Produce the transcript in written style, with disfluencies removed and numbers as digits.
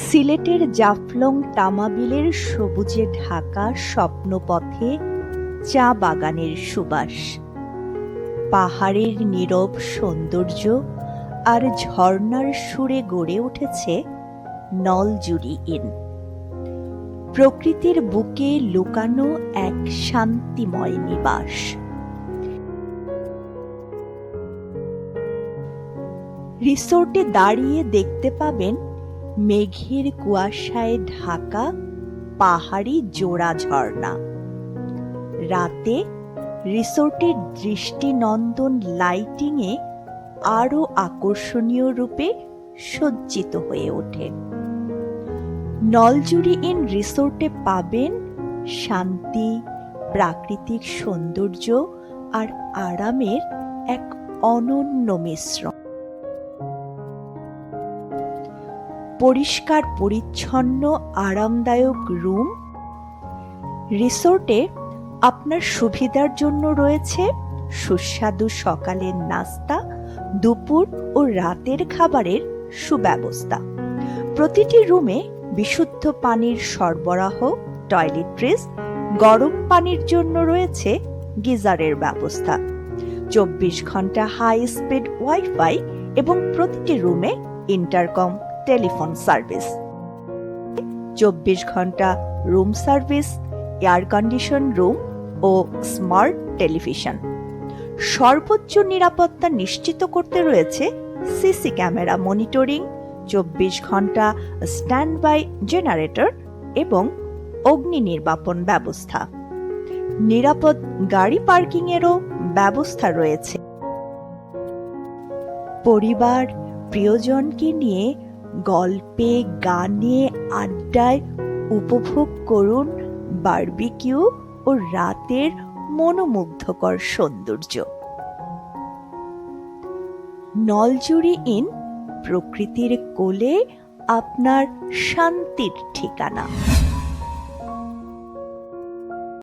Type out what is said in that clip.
সিলেটের জাফলং তামাবিলের সবুজে ঢাকা স্বপ্নপথে চা বাগানের সুবাস, পাহাড়ের নীরব সৌন্দর্য আর ঝর্ণার সুরে গড়ে উঠেছে নলজুরি ইন। প্রকৃতির বুকে লুকানো এক শান্তিময় নিবাস। রিসোর্টে দাঁড়িয়ে দেখতে পাবেন মেঘের কুয়াশায় ঢাকা পাহাড়ি জোড়া ঝর্ণা। রাতে রিসোর্টের দৃষ্টিনন্দন লাইটিংয়ে আরও আকর্ষণীয় রূপে সজ্জিত হয়ে ওঠে। নলজুরি ইন রিসোর্টে পাবেন শান্তি, প্রাকৃতিক সৌন্দর্য আর আরামের এক অনন্য মিশ্রণ। পরিষ্কার পরিচ্ছন্ন আরামদায়ক রুম। রিসোর্টে আপনার সুবিধার জন্য রয়েছে সুস্বাদু সকালের নাস্তা, দুপুর ও রাতের খাবারের সুব্যবস্থা। প্রতিটি রুমে বিশুদ্ধ পানির সরবরাহ, টয়লেট্রিজ, গরম পানির জন্য রয়েছে গিজারের ব্যবস্থা, 24 ঘন্টা হাই স্পিড ওয়াইফাই এবং প্রতিটি রুমে ইন্টারকম টেলিফোন সার্ভিস, 24 ঘন্টা room service, air condition room ও স্মার্ট টেলিভিশন। সর্বোচ্চ নিরাপত্তা নিশ্চিত করতে রয়েছে সিসি ক্যামেরা মনিটরিং, 24 ঘন্টা স্ট্যান্ড বাই জেনারেটর এবং অগ্নি নির্বাপন ব্যবস্থা। নিরাপদ গাড়ি পার্কিংয়েরও ব্যবস্থা রয়েছে। পরিবার প্রিয়জনকে নিয়ে গল্পে, গানে, আড্ডায় উপভোগ করুন বারবিকিউ ও রাতের মনোমুগ্ধকর সৌন্দর্য। নলজুরি ইন, প্রকৃতির কোলে আপনার শান্তির ঠিকানা।